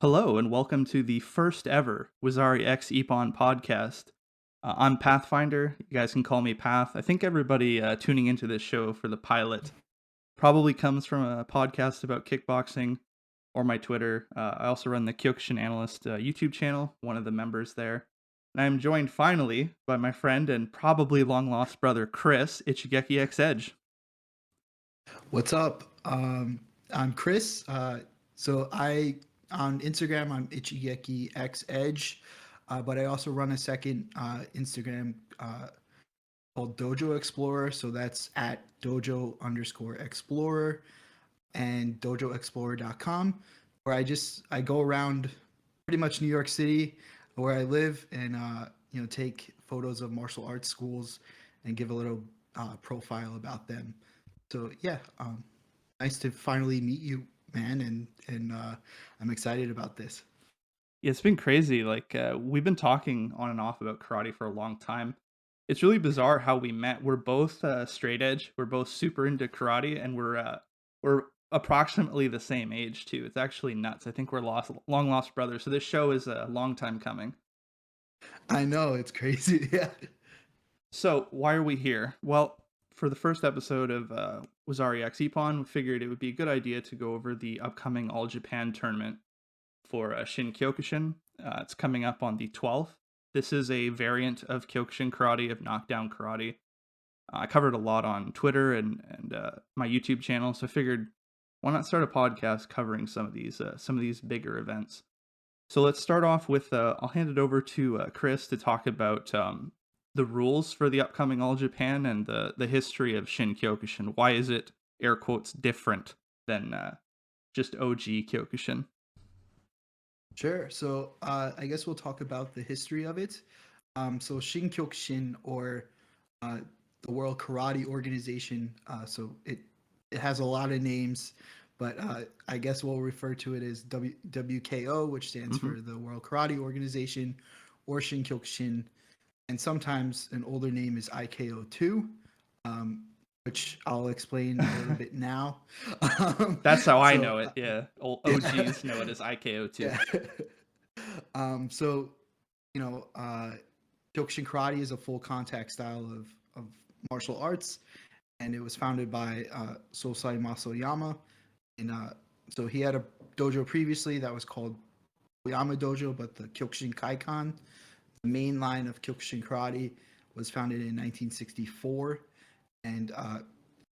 Hello, and welcome to the first ever Wazari X Ippon podcast. I'm Pathfinder. You guys can call me Path. I think everybody tuning into this show for the pilot probably comes from a podcast about kickboxing or my Twitter. I also run the Kyokushin Analyst YouTube channel, one of the members there. And I'm joined finally by my friend and probably long lost brother, Chris, Ichigeki X Edge. What's up? I'm Chris. So I on Instagram I'm Ichigeki X Edge, but I also run a second Instagram called Dojo Explorer. So that's at dojo_explorer and dojoexplorer.com, where I go around pretty much New York City where I live and take photos of martial arts schools and give a little profile about them. So yeah, nice to finally meet you, man, and I'm excited about this. Yeah, it's been crazy. We've been talking on and off about karate for a long time. It's really bizarre how we met. We're both straight edge. We're both super into karate, and we're approximately the same age too. It's actually nuts. I think we're long lost brothers. So this show is a long time coming. I know it's crazy. Yeah. So why are we here? Well, for the first episode of Wazari X Ippon, we figured it would be a good idea to go over the upcoming All Japan tournament for Shinkyokushin. It's coming up on the 12th. This is a variant of Kyokushin karate, of knockdown karate. I covered a lot on Twitter and my YouTube channel, so I figured why not start a podcast covering some of these bigger events. So let's start off with I'll hand it over to Chris to talk about the rules for the upcoming All Japan and the history of Shinkyokushin. Why is it air quotes different than just OG Kyokushin? Sure. So I guess we'll talk about the history of it. So Shinkyokushin, or the World Karate Organization. So it has a lot of names, but I guess we'll refer to it as WKO, which stands Hmm. for the World Karate Organization, or Shinkyokushin, and sometimes an older name is IKO2, um, which I'll explain a little bit now. Um, That's how I so know it. Yeah, old yeah, OGs know it as IKO2. yeah. So you know, Kyokushin karate is a full contact style of martial arts, and it was founded by Sosai Masoyama. And so he had a dojo previously that was called Oyama Dojo, but the Kyokushin Kaikan, the main line of Kyokushin karate, was founded in 1964 and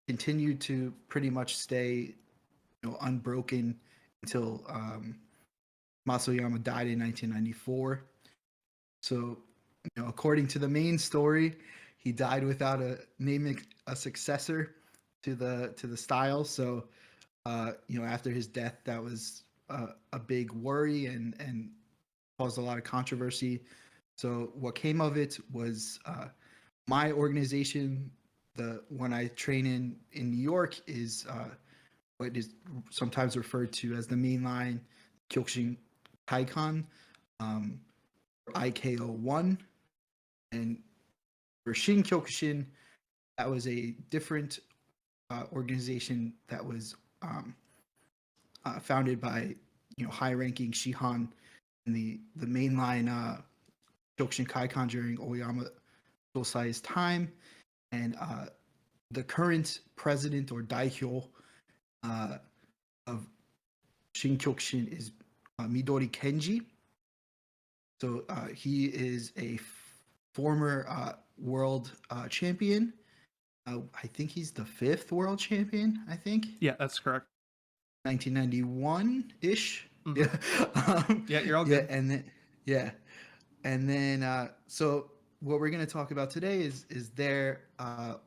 continued to pretty much stay, unbroken until Masoyama died in 1994. So, according to the main story, he died without naming a successor to the style. So, after his death, that was a big worry and caused a lot of controversy. So, what came of it was my organization. The one I train in New York is what is sometimes referred to as the mainline Kyokushin Kaikan, um, IKO1, and for Shinkyokushin, that was a different organization that was founded by high-ranking Shihan in the mainline Kyokushin Kaikan during Oyama Sosai's time, and the current president or daihyo uh, of Shinkyokushin is Midori Kenji. So he is a former world champion. I think he's the fifth world champion. I think Yeah, that's correct. 1991 ish. Hmm. Yeah, Yeah, you're all yeah, good. yeah, and then so what we're going to talk about today is their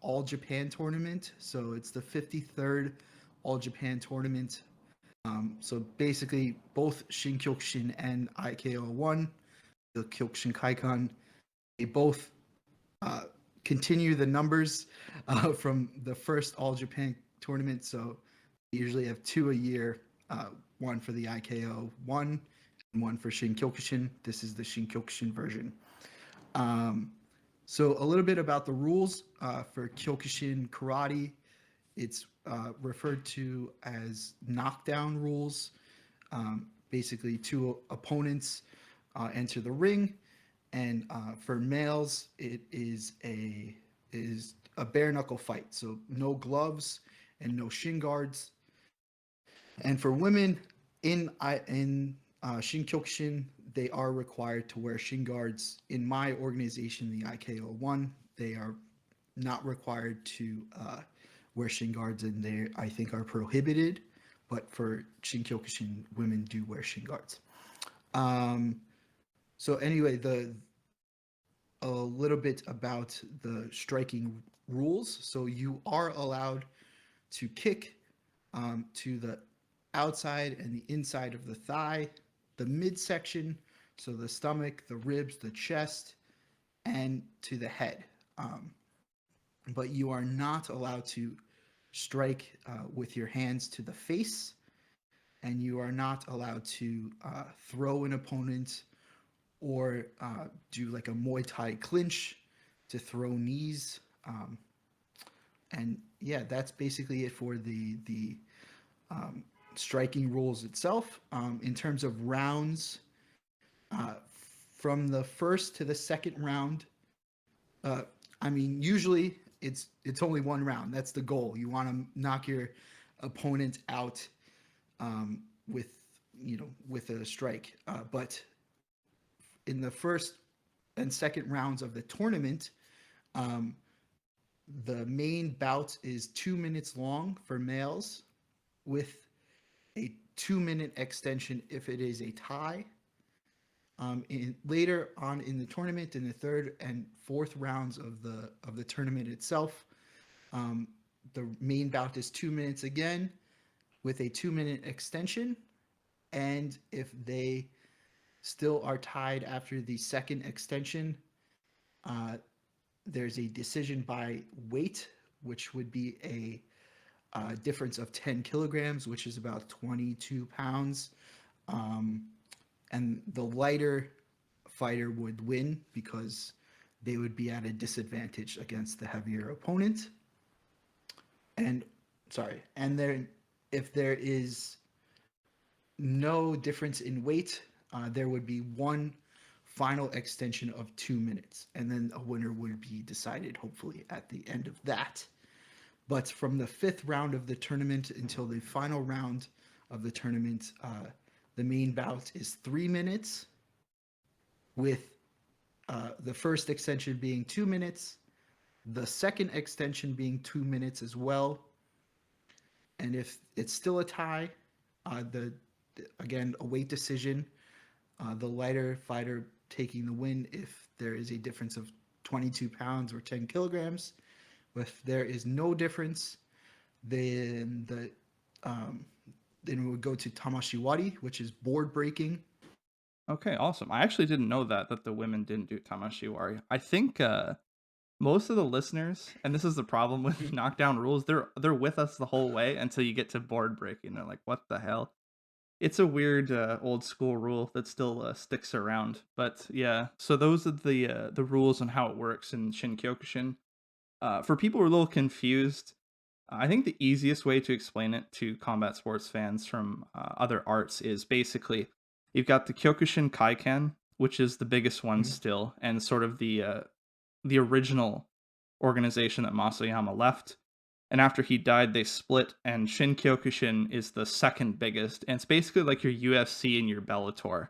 All Japan tournament. So it's the 53rd All Japan tournament. So basically, both Shinkyokushin and IKO1, the Kyokushin Kaikan, they both uh, continue the numbers from the first All Japan tournament. So we usually have two a year, one for the IKO one and one for Shinkyokushin. This is the Shinkyokushin version. Um, so a little bit about the rules for Kyokushin karate. It's referred to as knockdown rules. basically two opponents enter the ring, and for males, it is a bare knuckle fight. So no gloves and no shin guards. And for women in Shinkyokushin, they are required to wear shin guards. In my organization, the IKO1, they are not required to wear shin guards, and they I think are prohibited. But for Shinkyokushin, women do wear shin guards. Um, so anyway, the a little bit about the striking rules. So you are allowed to kick to the outside and the inside of the thigh, the midsection, so the stomach, the ribs, the chest, and to the head. But you are not allowed to strike with your hands to the face, and you are not allowed to throw an opponent or do like a Muay Thai clinch to throw knees. And yeah, that's basically it for the striking rules itself. In terms of rounds, uh, from the first to the second round, uh, I mean, usually it's only one round. That's the goal. You want to knock your opponent out with with a strike. But in the first and second rounds of the tournament, um, the main bout is 2 minutes long for males, with a 2 minute extension if it is a tie. Later on in the tournament, in the third and fourth rounds of the tournament itself, um, the main bout is 2 minutes again, with a 2 minute extension. And if they still are tied after the second extension, uh, there's a decision by weight, which would be a difference of 10 kilograms, which is about 22 pounds. Um, and the lighter fighter would win because they would be at a disadvantage against the heavier opponent. And sorry, and then if there is no difference in weight, there would be one final extension of 2 minutes, and then a winner would be decided hopefully at the end of that. But from the fifth round of the tournament until the final round of the tournament, the main bout is 3 minutes, with the first extension being 2 minutes, the second extension being 2 minutes as well. And if it's still a tie, the again a weight decision, the lighter fighter taking the win if there is a difference of 22 pounds or 10 kilograms. If there is no difference, then then we would go to tamashiwari, which is board breaking. Okay, awesome. I actually didn't know that the women didn't do tamashiwari. I think most of the listeners, and this is the problem with knockdown rules, they're with us the whole way until you get to board breaking. They're like, "What the hell?" It's a weird old school rule that still sticks around. But yeah, so those are the rules on how it works in Shinkyokushin. For people who are a little confused, I think the easiest way to explain it to combat sports fans from other arts is basically you've got the Kyokushin Kaikan, which is the biggest one Mhm. still, and sort of the original organization that Masayama left. And after he died, they split, and Shinkyokushin is the second biggest. And it's basically like your UFC and your Bellator.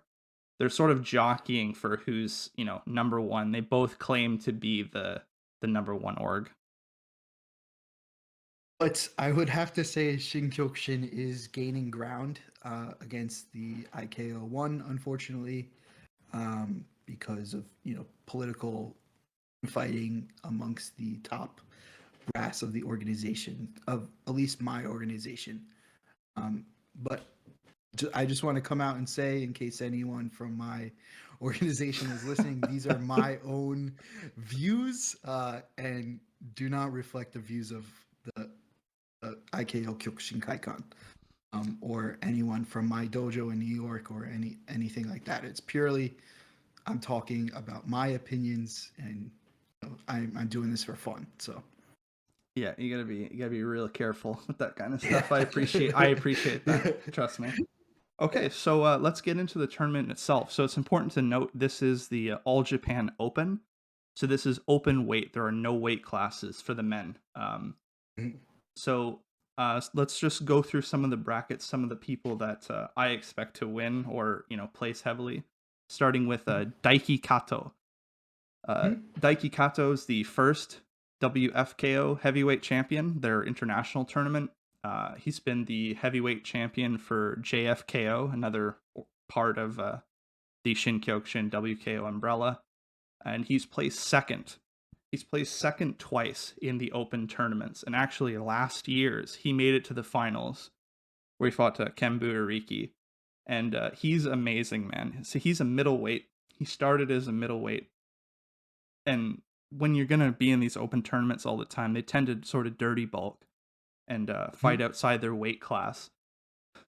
They're sort of jockeying for who's, number one. They both claim to be the number one org. But I would have to say Shinkyokushin is gaining ground against the IKO1, unfortunately, because of political fighting amongst the top brass of the organization, of at least my organization. But I just want to come out and say, in case anyone from my organization is listening, these are my own views and do not reflect the views of the IKO Kyokushin Kaikan, or anyone from my dojo in New York, or anything like that. It's purely I'm talking about my opinions, and I'm doing this for fun. So Yeah, you gotta be real careful with that kind of yeah. stuff. I appreciate that. Trust me. Okay, Yeah. so let's get into the tournament itself. So it's important to note this is the All Japan Open. So this is open weight. There are no weight classes for the men. Mhm. So let's just go through some of the brackets, some of the people that I expect to win or place heavily. Starting with Daiki Kato. Mhm. Daiki Kato is the first WFKO heavyweight champion, their international tournament. He's been the heavyweight champion for JFKO, another part of the Shinkyokushin WKO umbrella, and he's placed second. He's placed second twice in the open tournaments, and actually last year's he made it to the finals where he fought Kembu Ariki, and he's amazing, man. So he's a middleweight. He started as a middleweight, and when you're gonna be in these open tournaments all the time, they tend to sort of dirty bulk and fight Mhm. outside their weight class.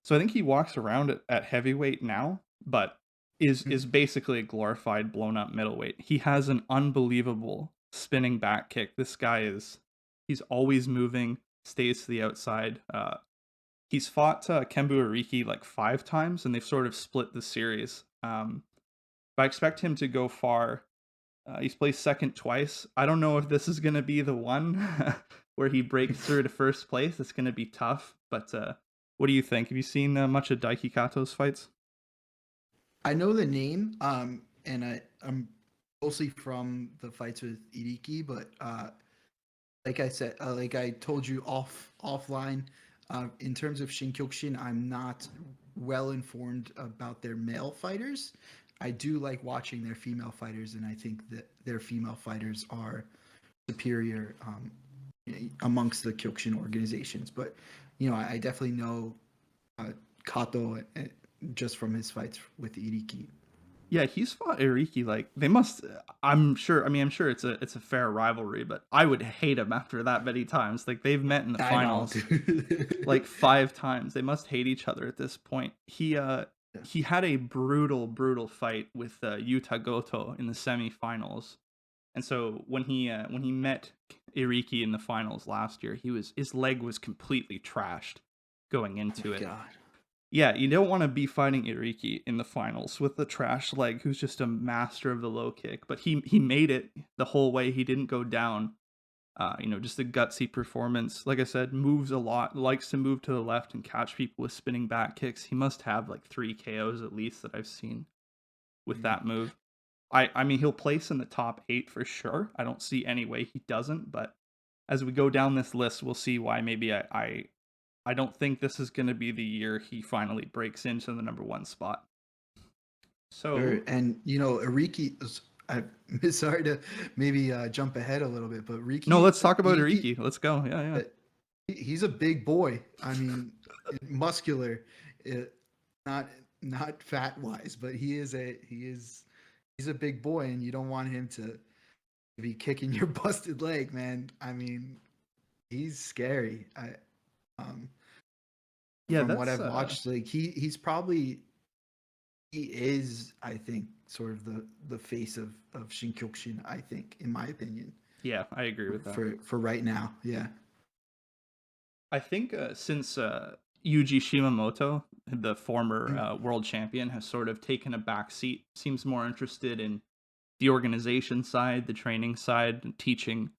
So I think he walks around at heavyweight now, but is Mhm. basically a glorified blown up middleweight. He has an unbelievable spinning back kick. This guy he's always moving, stays to the outside. He's fought Kembu Ariki like 5 times, and they've sort of split the series. But I expect him to go far. He's placed second twice. I don't know if this is going to be the one where he breaks through to first place. It's going to be tough. But what do you think? Have you seen much of Daiki Kato's fights? I know the name, and I'm mostly from the fights with Iriki, but like I said, like I told you offline, in terms of Shinkyokushin, I'm not well informed about their male fighters. I do like watching their female fighters, and I think that their female fighters are superior amongst the Kyokushin organizations. But I definitely know uh, Kato just from his fights with Iriki. Yeah, he's fought Iriki like they must. I'm sure. I mean, I'm sure it's a fair rivalry, but I would hate him after that many times. Like they've met in the I know, finals like dude. 5 times. They must hate each other at this point. He had a brutal fight with Yuta Goto in the semifinals. And so when he met Iriki in the finals last year, his leg was completely trashed going Oh into my it. god. Yeah, you don't want to be fighting Iriki in the finals with the trash leg who's just a master of the low kick, but he made it the whole way. He didn't go down. Just a gutsy performance. Like I said, moves a lot, likes to move to the left and catch people with spinning back kicks. He must have like 3 KOs at least that I've seen with Mm. that move. I mean he'll place in the top 8 for sure. I don't see any way he doesn't, but as we go down this list, we'll see why maybe I don't think this is going to be the year he finally breaks into the number 1 spot. Sure. So, And Ariki is, I'm sorry to maybe jump ahead a little bit, but no, Riki let's talk about Iriki, Ariki. Let's go. Yeah, yeah. uh, he's a big boy. I mean, muscular, uh, not not fat wise, but he's a big boy, and you don't want him to be kicking your busted leg, man. I mean, he's scary. Um, Yeah, from what that's I've watched, like he is, I think, sort of the face of Shinkyokushin. I think, in my opinion, yeah, I agree with that. for right now, yeah. I think since Yuji Shimamoto, the former Mm. world champion, has sort of taken a back seat, seems more interested in the organization side, the training side, and teaching.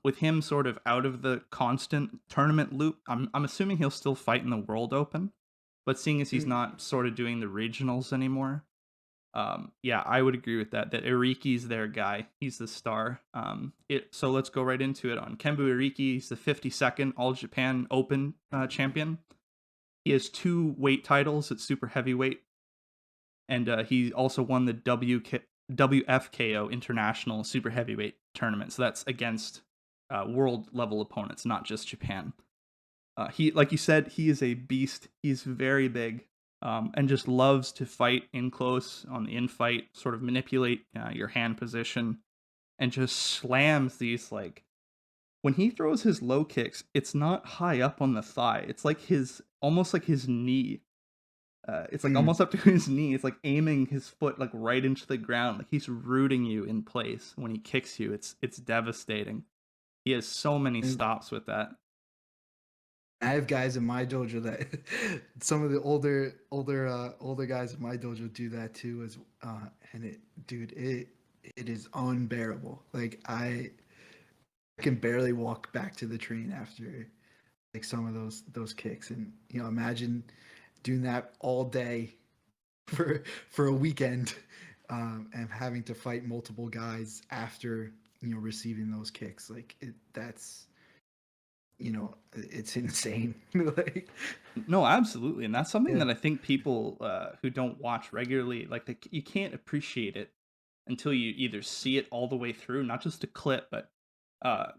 With him sort of out of the constant tournament loop, I'm assuming he'll still fight in the World Open, but seeing as he's Mm. not sort of doing the regionals anymore, yeah, I would agree with that. That Iriki's their guy. He's the star. So let's go right into it. On Kembu Iriki, he's the 52nd All Japan Open champion. He has 2 weight titles at super heavyweight, and he also won the WFKO International Super Heavyweight tournament. So that's against world level opponents, not just Japan. He, like you said, he is a beast. He's very big, and just loves to fight in close on the infight, sort of manipulate your hand position, and just slams these like when he throws his low kicks. It's not high up on the thigh. It's like his almost like his knee. It's like Mm. almost up to his knee. It's like aiming his foot like right into the ground. Like he's rooting you in place when he kicks you. It's devastating. He has so many And stops with that. I have guys in my dojo that some of the older guys in my dojo do that too as and it is unbearable. Like I can barely walk back to the train after like some of those kicks, and imagine doing that all day for a weekend, and having to fight multiple guys after receiving those kicks. Like that's it's insane. Like No, absolutely, and that's something yeah. that I think people who don't watch regularly, like you can't appreciate it until you either see it all the way through, not just a clip, but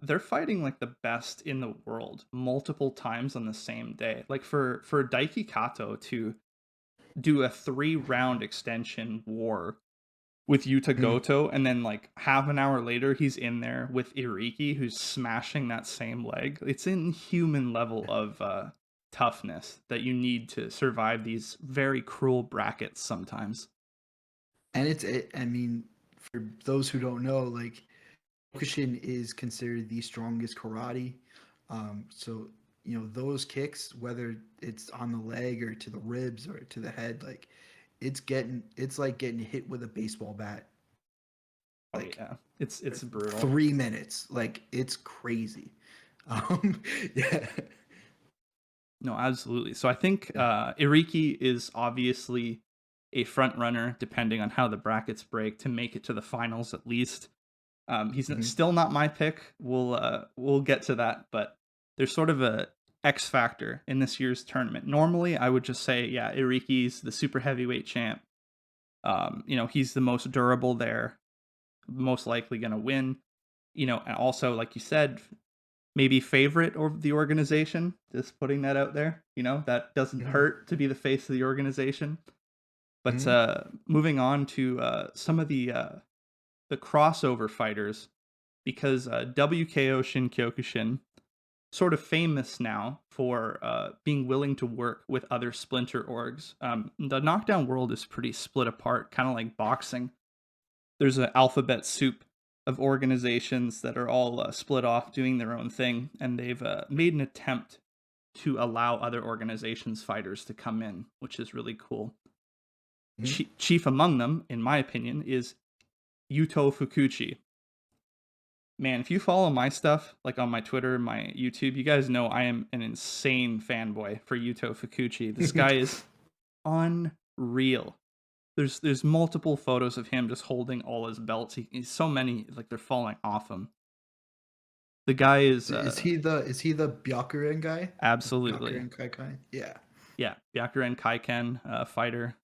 they're fighting like the best in the world multiple times on the same day. Like for Daiki Kato to do a 3 round extension war with Yuta Mm. Goto, and then like half an hour later he's in there with Iriki who's smashing that same leg. It's inhuman level of toughness that you need to survive these very cruel brackets sometimes. And I mean, for those who don't know, like Kyokushin is considered the strongest karate. So those kicks, whether it's on the leg or to the ribs or to the head, like it's like getting hit with a baseball bat. Oh Like yeah, it's brutal. 3 minutes. Like it's crazy. Um, yeah, No, absolutely. So I think yeah. Iriki is obviously a front runner, depending on how the brackets break, to make it to the finals at least. Mhm. Still not my pick. We'll get to that, but there's sort of a X factor in this year's tournament. Normally, I would just say, yeah, Iriki's the super heavyweight champ. He's the most durable there, most likely going to win. And also, like you said, maybe favorite of the organization. Just putting that out there. That doesn't Mhm. hurt to be the face of the organization. But Mhm. moving on to some of the crossover fighters, because WKO Shinkyokushin, sort of famous now for being willing to work with other splinter orgs. The knockdown world is pretty split apart, kind of like boxing. There's an alphabet soup of organizations that are all split off doing their own thing, and they've made an attempt to allow other organizations' fighters to come in, which is really cool. Mhm. Chief among them, in my opinion, is Yuto Fukuchi. Man, if you follow my stuff, like on my Twitter, my YouTube, you guys know I am an insane fanboy for Yuto Fukuchi. This guy is unreal. There's multiple photos of him just holding all his belts. He's so many, like they're falling off him. The guy is Is he the Byakuren guy? absolutely, Byakuren Kaikai? Yeah. yeah, Byakuren Kaiken fighter.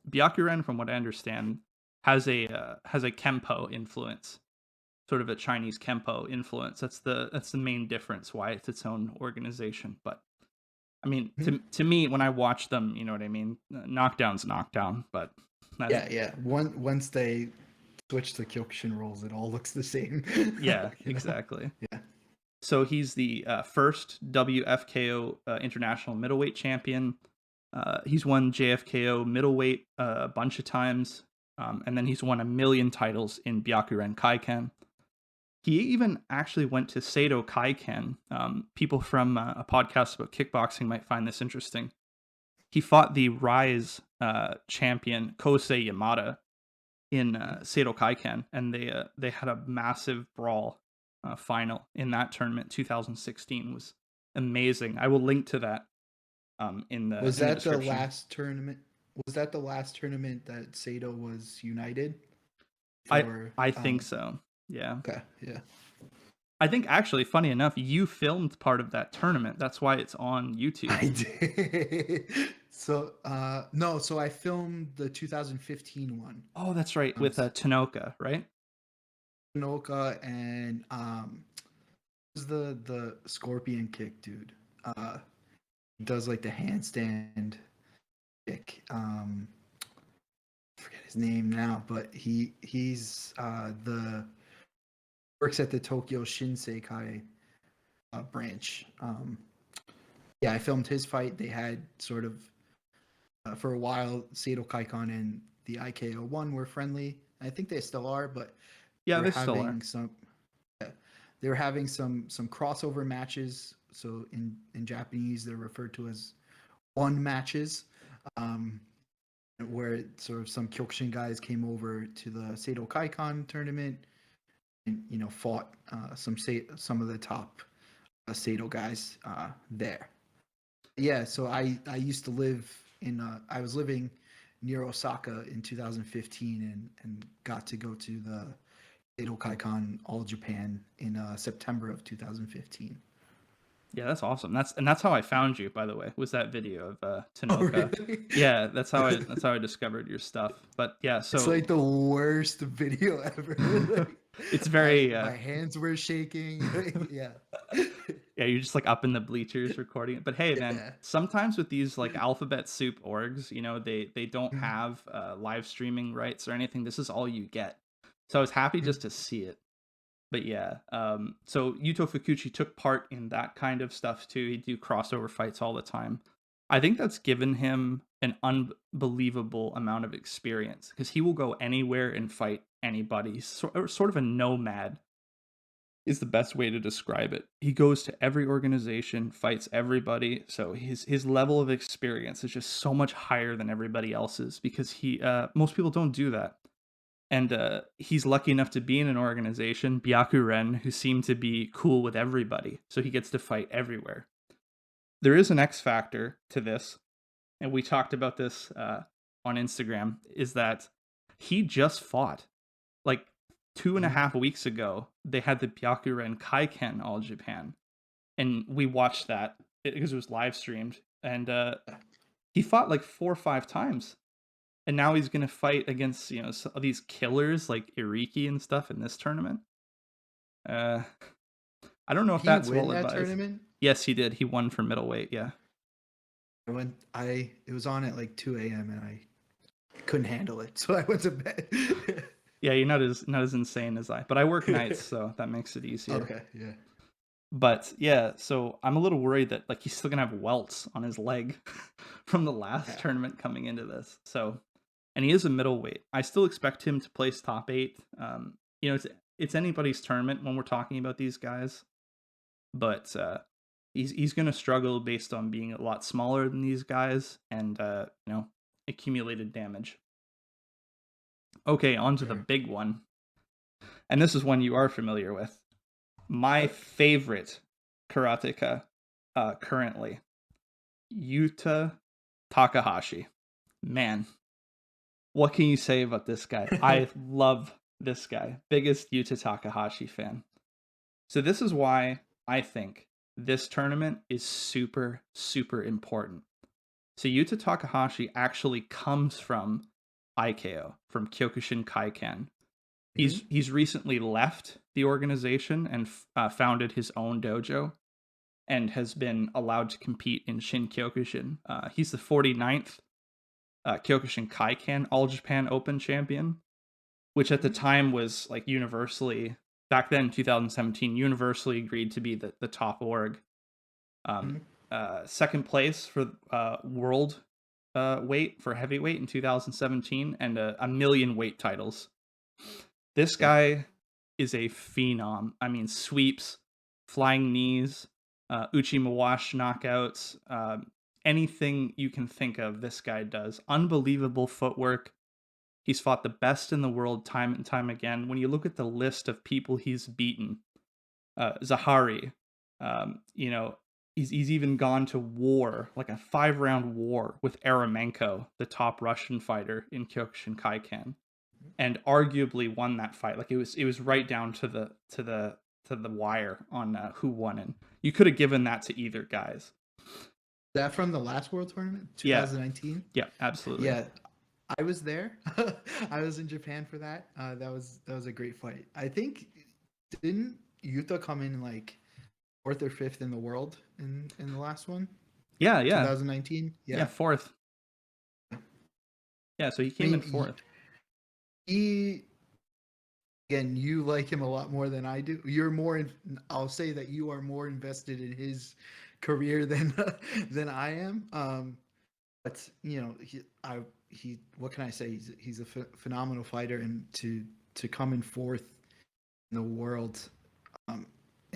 Byakuren, from what I understand, has a Kempo influence, sort of a Chinese Kempo influence. That's the main difference why it's its own organization. But I mean, Mhm. to me, when I watch them, you know what I mean. Knockdown's knockdown, but that's Yeah, yeah. Once they switch the Kyokushin roles, it all looks the same. yeah, you know? exactly. Yeah. So he's the first WFKO international middleweight champion. He's won JFKO middleweight a bunch of times, and then he's won a million titles in Byakuren Kaiken. He even actually went to Seido Kaiken. People from a podcast about kickboxing might find this interesting. He fought the Rise champion Kosei Yamada in Seido Kaiken, and they had a massive brawl final in that tournament. 2016 was amazing. I will link to that Was in the that the description. last tournament? Was that the last tournament that Sato was united I for? I think so. Yeah. Okay, yeah. I think actually, funny enough, you filmed part of that tournament. That's why it's on YouTube. I did. So, no, so I filmed the 2015 one. Oh, that's right, Um, with Tanoka, right? Sonoka and who's the scorpion kick dude? Does like the handstand kick. I forget his name now, but he's the works at the Tokyo Shinseikai branch. Yeah, I filmed his fight. They had sort of for a while, Seto Kaikon and the IKO one were friendly. I think they still are, but they Yeah, were they still are. having some. Yeah, they were having some crossover matches. So in Japanese, they're referred to as one matches, um, where sort of some Kyokushin guys came over to the Seido Kaikon tournament and fought some of the top Seido guys there. Yeah, so I used to live in I was living near Osaka in 2015 and got to go to the Seido Kaikon All Japan in September of 2015. Yeah, that's awesome. That's how I found you, by the way, was that video of Oh, Tanoka. really? Yeah, that's how I discovered your stuff. But yeah, It's so like the worst video ever. Like, it's very my hands were shaking. Yeah. yeah, you're just like up in the bleachers recording it. But hey, man, Yeah. sometimes with these like alphabet soup orgs, they don't Mhm. have live streaming rights or anything. This is all you get. So I was happy just to see it. But yeah, so Yuto Fukuchi took part in that kind of stuff too. He'd do crossover fights all the time. I think that's given him an unbelievable amount of experience because he will go anywhere and fight anybody. He's sort of a nomad is the best way to describe it. He goes to every organization, fights everybody. So his level of experience is just so much higher than everybody else's because he most people don't do that. And he's lucky enough to be in an organization, Byakuren, who seem to be cool with everybody. So he gets to fight everywhere. There is an X factor to this, and we talked about this on Instagram, is that he just fought. Like 2.5 weeks ago, they had the Byakuren Kaiken All Japan. And we watched that because it was live streamed. And he fought like 4 or 5 times and now he's gonna fight against these killers like Iriki and stuff in this tournament. Uh, I don't know if He that's win well that advised. tournament? Yes, he did. He won for middleweight. Yeah, It was on at like 2 a.m. and I couldn't handle it, so I went to bed. yeah. You're not as insane as I, but I work nights, so that makes it easier. Okay, yeah. But yeah, so I'm a little worried that like he's still gonna have welts on his leg from the last Yeah. tournament coming into this. So, and he is a middleweight. I still expect him to place top 8. It's anybody's tournament when we're talking about these guys, but he's gonna struggle based on being a lot smaller than these guys and accumulated damage. Okay, on to the Sure. big one, and this is one you are familiar with. My favorite karateka currently, Yuta Takahashi. Man, what can you say about this guy? I love this guy. Biggest Yuta Takahashi fan. So this is why I think this tournament is super, super important. So Yuta Takahashi actually comes from IKO, from Kyokushin Kaiken. He's recently left the organization and founded his own dojo and has been allowed to compete in Shinkyokushin. He's the 49th Kyokushin Kaiken All Japan Open champion, which at the time was like universally, back then 2017, universally agreed to be the top org. Second place for world weight for heavyweight in 2017 and a million weight titles. This guy is a phenom. I mean, sweeps, flying knees, uchi mawashi knockouts, anything you can think of, this guy does. Unbelievable footwork. He's fought the best in the world time and time again. When you look at the list of people he's beaten, Zahari, he's even gone to war, like a 5-round war with Eremenko, the top Russian fighter in Kyokushin Kaiken, and arguably won that fight. Like it was right down to the wire on who won, and you could have given that to either guys. That from the last World Tournament, Yeah, 2019? yeah, absolutely. Yeah, I was there. I was in Japan for that. That was a great fight. I think didn't Yuta come in like fourth or fifth in the world in the last one? Yeah, 2019? yeah, Yeah. fourth. Yeah, so he I came in mean, fourth. he again, you like him a lot more than I do. I'll say that you are more invested in his career than than I am. But what can I say? He's a phenomenal fighter, and to come in fourth in the world,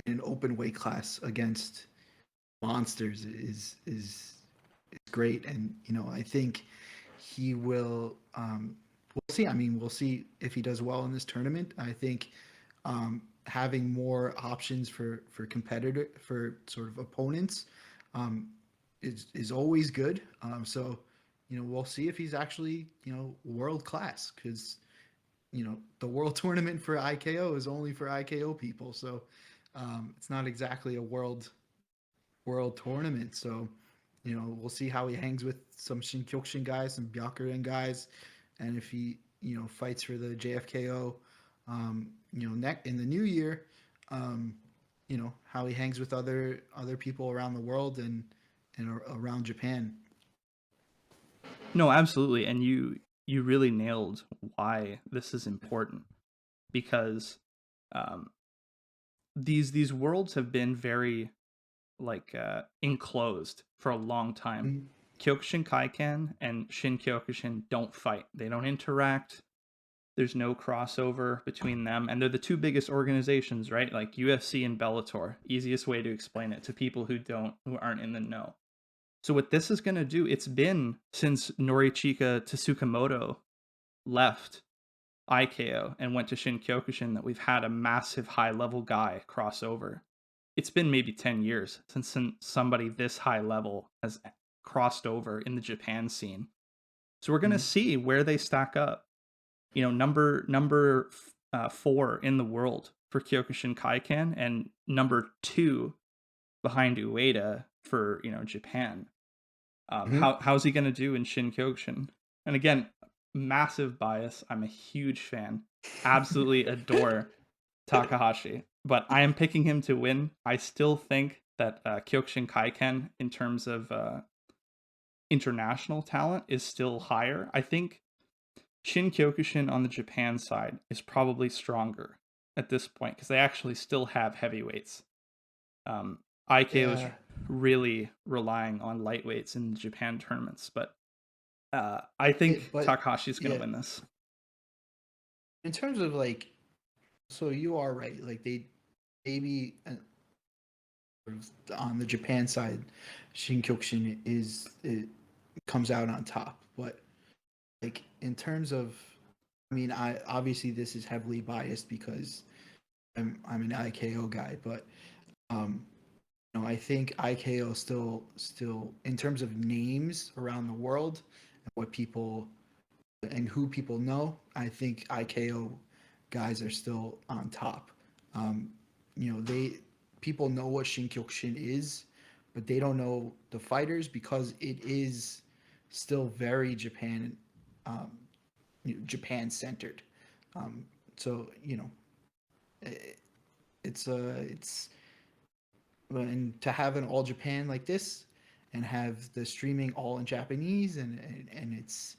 in an open weight class against monsters is great. And I think he will. We'll see. I mean, we'll see if he does well in this tournament. I think having more options for competitor for sort of opponents um, is always good. So we'll see if he's actually world class, because the world tournament for IKO is only for IKO people. So it's not exactly a world tournament. So we'll see how he hangs with some Shinkyokushin guys, some Byakuren guys, and if he fights for the JFKO, neck in the new year, um, how he hangs with other people around the world and around Japan. No, absolutely. And you really nailed why this is important, because um, these worlds have been very like enclosed for a long time. Mm-hmm. Kyokushin Kaikan and Shin Kyokushin don't fight. They don't interact. There's no crossover between them, and they're the two biggest organizations, right? Like UFC and Bellator. Easiest way to explain it to people who aren't in the know. So what this is going to do, it's been since Norichika Tsukamoto left IKO and went to Shin Kyokushin that we've had a massive high level guy cross over. It's been maybe 10 years since somebody this high level has crossed over in the Japan scene. So we're going to see where they stack up. Number 4 in the world for Kyokushin Kaikan, and number 2 behind Ueda for Japan. Mm-hmm. How's he going to do in Shin Kyokushin? And again, massive bias. I'm a huge fan. Absolutely adore Takahashi, but I am picking him to win. I still think that Kyokushin Kaiken, in terms of international talent, is still higher. I think Shin Kyokushin on the Japan side is probably stronger at this point because they actually still have heavyweights. IKO is Yeah, really relying on lightweights in the Japan tournaments, but I think but Takahashi's going to yeah, win this. in terms of like, so you are right. Like they maybe on the Japan side, Shinkyokushin it comes out on top. But like in terms of, I mean, I obviously this is heavily biased because I'm an IKO guy, but um, I think IKO still in terms of names around the world and what people and who people know, I think IKO guys are still on top. Um, they people know what Shinkyokushin is, but they don't know the fighters because it is still very um, Japan centered. Um, so it, it's and to have an all Japan like this, and have the streaming all in Japanese, and it's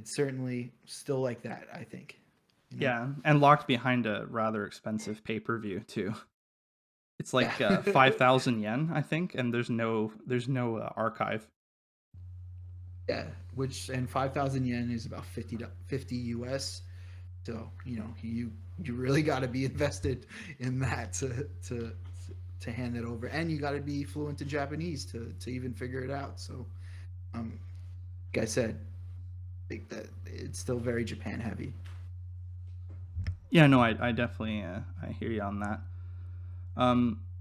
certainly still like that, I think. You know? Yeah, and locked behind a rather expensive pay-per-view too. It's Yeah. like 5,000 yen, I think, and there's no archive. Yeah. Which, and 5,000 yen is about 50 US. So, you really got to be invested in that to hand it over. And you got to be fluent in Japanese to even figure it out. So, um, like I said, I think that it's still very Japan heavy. Yeah, no, I definitely I hear you on that.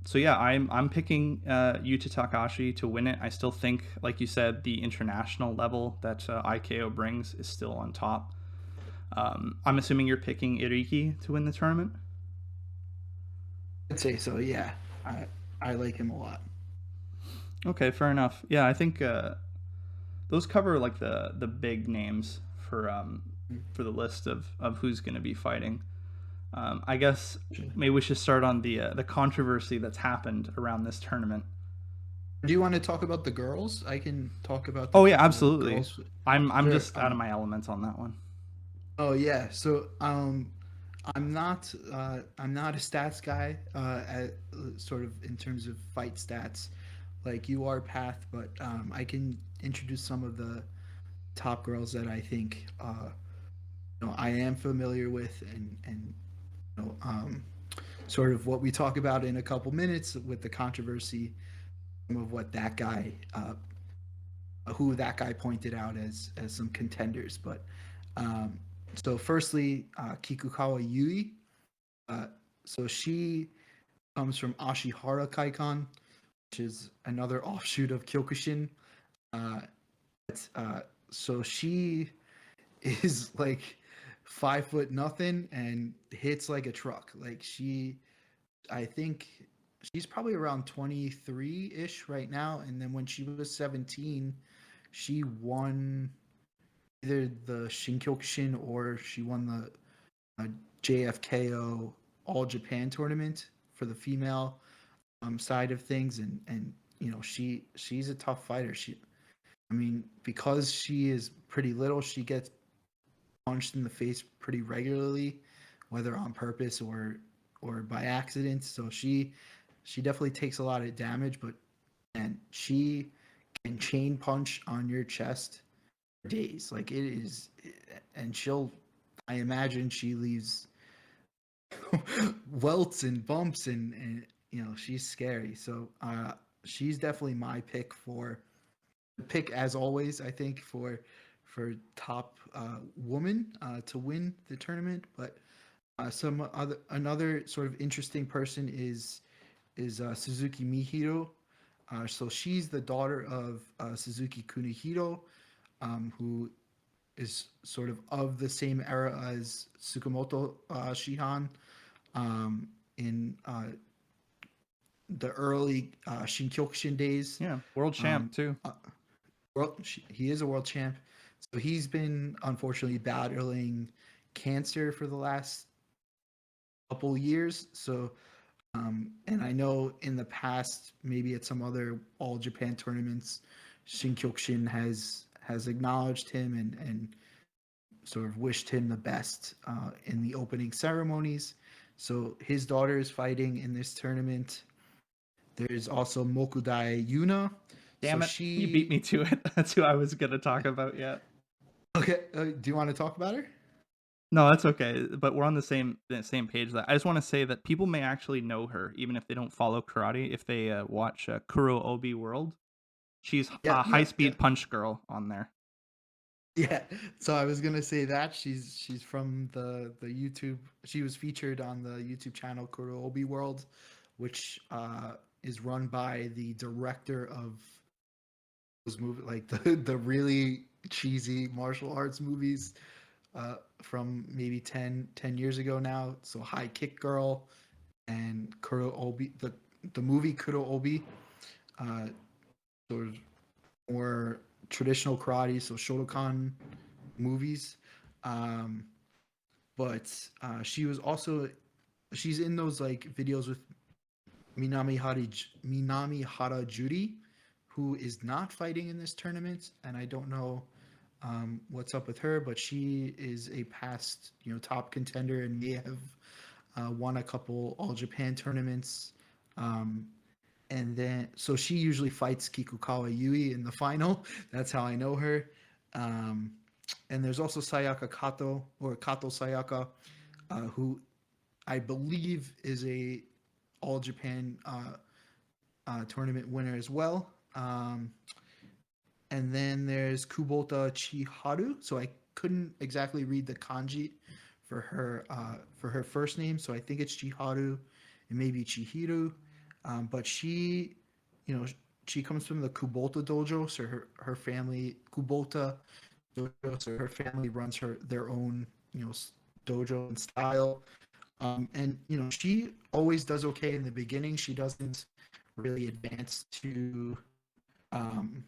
So yeah, I'm picking Yuta Takahashi to win it. I still think, like you said, the international level that IKO brings is still on top. I'm assuming you're picking Iriki to win the tournament. I'd say so, yeah. I I like him a lot. Okay, fair enough. Yeah, I think those cover like the big names for the list of who's going to be fighting. I guess maybe we should start on the controversy that's happened around this tournament. Do you want to talk about the girls? I can talk about Oh yeah, the absolutely. girls. I'm Sure. just out of my element on that one. Oh yeah. So I'm not a stats guy sort of in terms of fight stats like you are, Path, but I can introduce some of the top girls that I think I am familiar with, and sort of what we talk about in a couple minutes with the controversy of what that guy, who that guy pointed out as some contenders. But um, so firstly, Kikukawa Yui. Uh, so she comes from Ashihara Kaikon, which is another offshoot of Kyokushin. Uh, uh, so she is like 5 foot nothing and hits like a truck. Like I think she's probably around 23 ish right now. And then when she was 17, she won either the Shinkyokushin or she won the JFKO All Japan tournament for the female side of things. And she's a tough fighter. I mean, because she is pretty little, she gets punched in the face pretty regularly, whether on purpose or by accident. So she definitely takes a lot of damage, but and she can chain punch on your chest for days. Like it is, and she'll. I imagine she leaves welts and bumps, and she's scary. So she's definitely my pick as always. I think for top woman to win the tournament. But some other another sort of interesting person is Suzuki Mihiro. So she's the daughter of Suzuki Kunihiro, who is sort of the same era as Tsukamoto Shihan in the early Shinkyokushin days. Yeah, world champ Um, too. uh, he is a world champ. So he's been unfortunately battling cancer for the last couple years. So, and I know in the past, maybe at some other All Japan tournaments, Shinkyokushin has acknowledged him and sort of wished him the best in the opening ceremonies. So his daughter is fighting in this tournament. There's also Mokudai Yuna. So Damn it, you beat me to it. That's who I was gonna talk about. Yeah. okay. Do you want to talk about her? No, that's okay. But we're on the same page. That I just want to say that people may actually know her, even if they don't follow karate. If they watch Kuro Obi World, she's Yeah, a high yeah, yeah. speed punch girl on there. Yeah. So I was gonna say that she's from the YouTube. She was featured on the YouTube channel Kurobi World, which is run by the director of those movies, like the really cheesy martial arts movies from maybe 10 years ago now. So High Kick Girl and Kuro Obi, the movie Kuro Obi, uh, sort of more traditional karate, so Shotokan movies. Um, but she's in those like videos with Minami Hara Judy, who is not fighting in this tournament, and I don't know what's up with her, but she is a past top contender and may have won a couple All Japan tournaments. Um, and then so she usually fights Kikukawa Yui in the final. That's how I know her. Um, and there's also Sayaka Kato or Kato Sayaka, who I believe is a All Japan tournament winner as well. And then there's Kubota Chiharu. So I couldn't exactly read the kanji for her first name. So I think it's Chiharu and maybe Chihiru. But you know, she comes from the Kubota dojo. So her family Kubota dojo. So her family runs their own dojo and style. And she always does okay in the beginning. She doesn't really advance to um,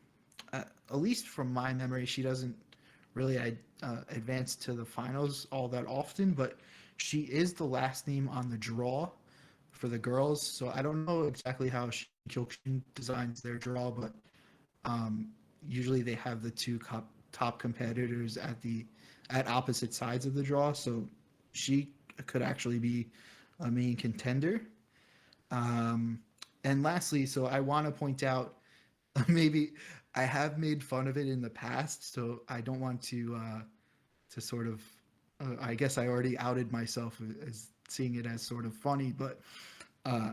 at least from my memory, she doesn't really advance to the finals all that often, but she is the last name on the draw for the girls. So I don't know exactly how Kyokushin designs their draw, but um, usually they have the two top competitors at opposite sides of the draw. So she could actually be a main contender. Um, and lastly, so I want to point out maybe I have made fun of it in the past, so I don't want to sort of. I guess I already outed myself as seeing it as sort of funny, but uh,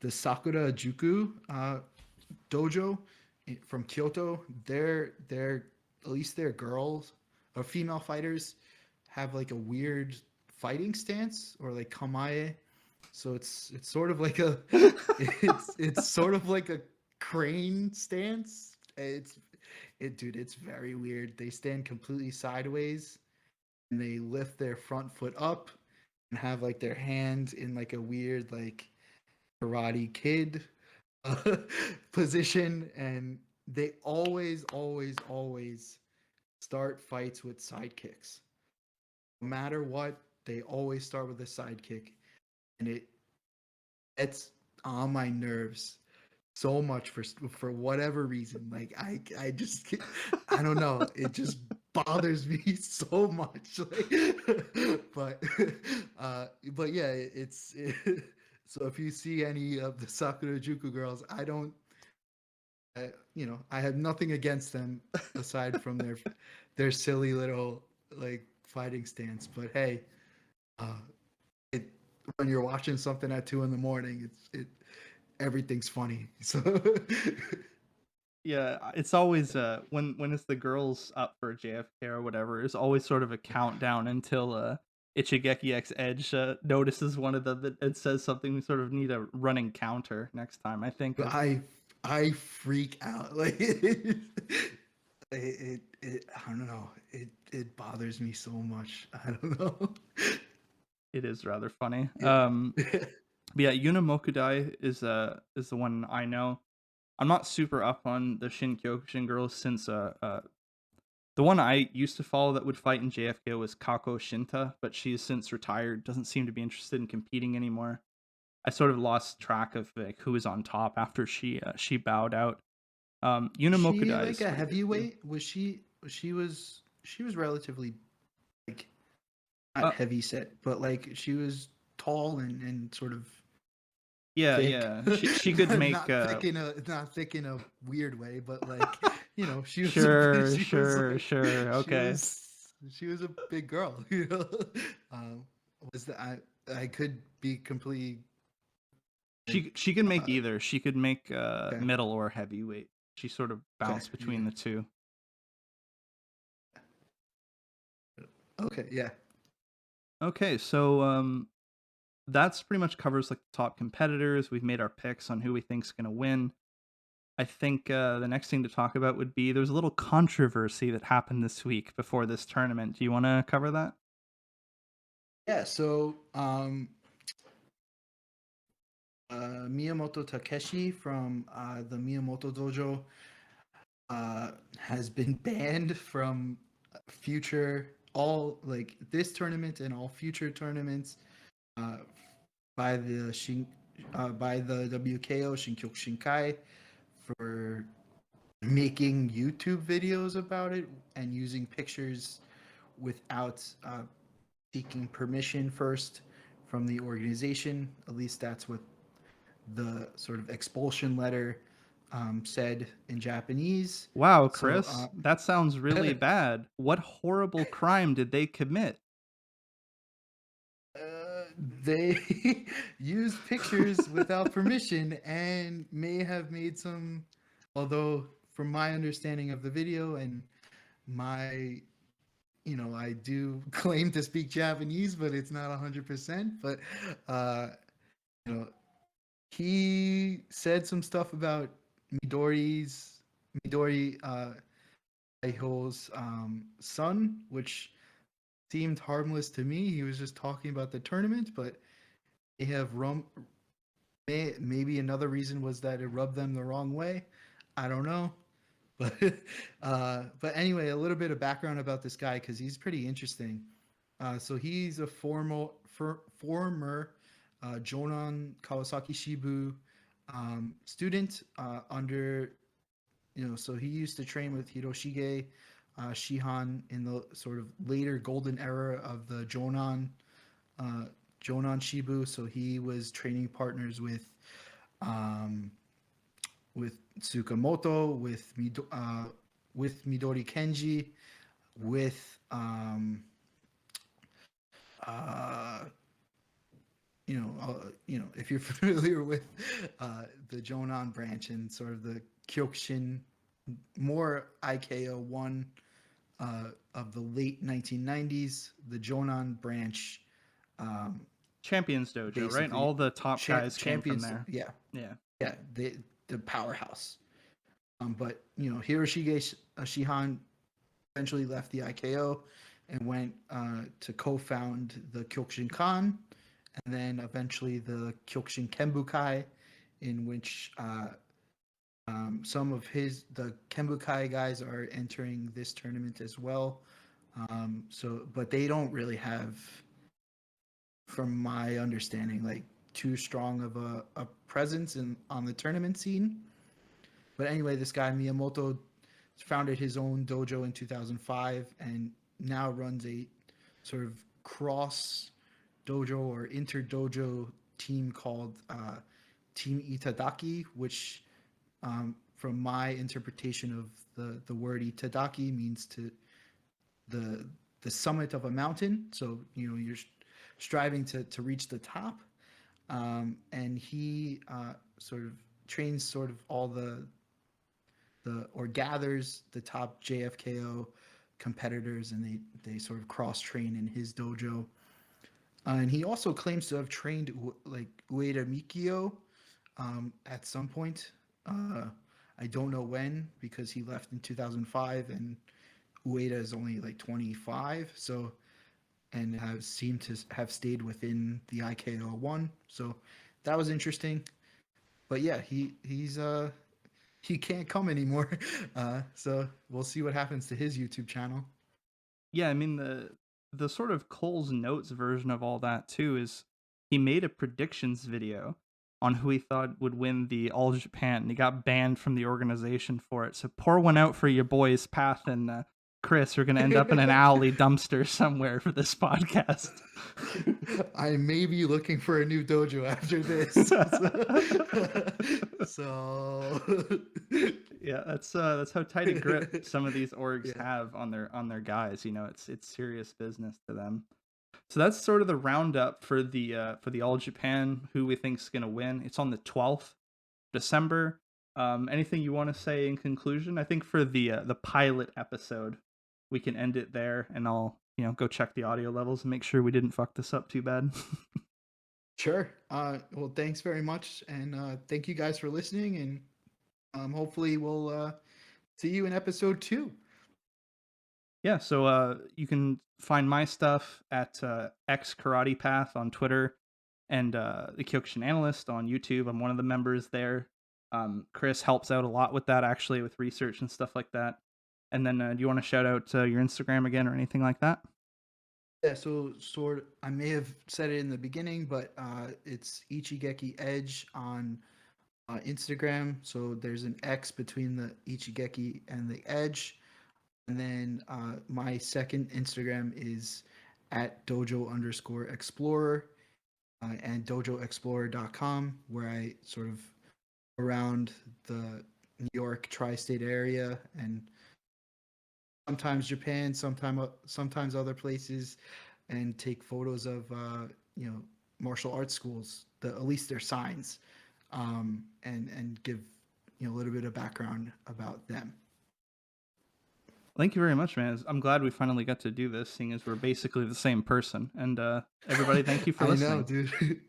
the Sakura Juku dojo from Kyoto, they're at least their girls or female fighters have like a weird fighting stance or like kamae. So it's sort of like a it's sort of like a crane stance. It's very weird. They stand completely sideways and they lift their front foot up and have like their hands in like a weird like Karate Kid uh, position, and they always start fights with sidekicks. No matter what, they always start with a sidekick, and it's on my nerves so much for whatever reason. Like I just I don't know. It just bothers me so much. Like, but yeah, so if you see any of the Sakura Juku girls, I have nothing against them aside from their silly little like fighting stance. But hey, uh, it when you're watching something at 2 in the morning, everything's funny. So Yeah, it's always when it's the girls up for JFK or whatever, it's always sort of a countdown until Ichigeki X Edge notices one of them and says something. We sort of need a running counter next time. I think I freak out. Like I don't know. It bothers me so much. I don't know. it is rather funny. Yeah. But yeah, Unimokudai is the one I know. I'm not super up on the Shinkyokushin girls since the one I used to follow that would fight in JFK was Kako Shinta, but she's since retired. Doesn't seem to be interested in competing anymore. I sort of lost track of like who was on top after she bowed out. Was she Unimokudai like is a pretty good too. heavyweight? She was relatively like not Uh, heavy set, but like she was tall and sort of yeah, thick. yeah. She could make Not thick in a weird way, but like she was sure, she was sure, like sure. she Okay. was she was a big girl. Um, was that I could be completely like She can make either. She could make okay middle or heavyweight. She sort of okay bounced between yeah the two. okay yeah. Okay, so that's pretty much covers like the top competitors. We've made our picks on who we think's going to win. I think the next thing to talk about would be there's a little controversy that happened this week before this tournament. Do you want to cover that? Yeah, so Miyamoto Takeshi from the Miyamoto Dojo has been banned from future all like this tournament and all future tournaments uh, by the WKO Shinkyokushin Kai for making YouTube videos about it and using pictures without seeking permission first from the organization. At least that's what the sort of expulsion letter said in Japanese. Wow, So Chris, that sounds really bad. What horrible crime did they commit? they used pictures without permission and may have made some, although from my understanding of the video and my I do claim to speak Japanese, but it's not 100%. But uh, you know, he said some stuff about Midori Daiho's son, which seemed harmless to me. He was just talking about the tournament, but they have maybe another reason was that it rubbed them the wrong way. I don't know. But but anyway, a little bit of background about this guy because he's pretty interesting. So he's a former Jonan Kawasaki Shibu student under So he used to train with Hiroshige Shihan in the sort of later golden era of the uh, Jonan Shibu. So he was training partners um, with Tsukamoto, with Midori Kenji, with uh, if you're familiar with the Jonan branch and sort of the Kyokushin, more IKO one of the late 1990s, the Jonan branch, um, Champions Dojo, right? basically All the top guys came from champions. there. Yeah, Yeah. yeah, the powerhouse. But Hiroshige Shihan eventually left the IKO and went to co-found the Kyokushinkan, and then eventually the Kyokushin Kenbukai, in which some of the Kenbukai guys are entering this tournament as well. But they don't really have, from my understanding, like too strong of a presence on the tournament scene. But anyway, this guy Miyamoto founded his own dojo in 2005 and now runs a sort of cross dojo or inter dojo team called Team Itadaki, which, from my interpretation of the word Itadaki, means to the the summit of a mountain. So you're striving to reach the top, and he sort of trains sort of all the or gathers the top JFKO competitors, and they sort of cross train in his dojo. And he also claims to have trained like Ueda Mikio at some point. I don't know when, because he left in 2005 and Ueda is only like 25. So, and have seemed to have stayed within the IKO one. So that was interesting. But yeah, he can't come anymore. So we'll see what happens to his YouTube channel. Yeah, I mean the sort of Cole's Notes version of all that too is he made a predictions video on who he thought would win the All Japan, and he got banned from the organization for it. So pour one out for your boys, Path and Chris. Are going to end up in an alley dumpster somewhere for this podcast. I may be looking for a new dojo after this. So yeah, that's how tight a grip some of these orgs yeah. have on their guys. It's serious business to them. So that's sort of the roundup for the All Japan, who we think is going to win. It's on the 12th December. Anything you want to say in conclusion? I think for the pilot episode, we can end it there, and I'll go check the audio levels and make sure we didn't fuck this up too bad. Sure. Well, thanks very much, and thank you guys for listening, and hopefully we'll see you in episode 2. Yeah, so you can find my stuff at X Karate Path on Twitter, and the Kyokushin Analyst on YouTube. I'm one of the members there. Chris helps out a lot with that, actually, with research and stuff like that. And then do you want to shout out your Instagram again or anything like that? Yeah, so I may have said it in the beginning, but it's Ichigeki Edge on Instagram. So there's an X between the Ichigeki and the Edge. And then my second Instagram is at dojo_explorer and dojoexplorer.com, where I sort of around the New York tri-state area, and sometimes Japan, sometimes other places, and take photos of martial arts schools, at least their signs, and give a little bit of background about them. Thank you very much, man. I'm glad we finally got to do this, seeing as we're basically the same person. And everybody, thank you for listening. I know, dude.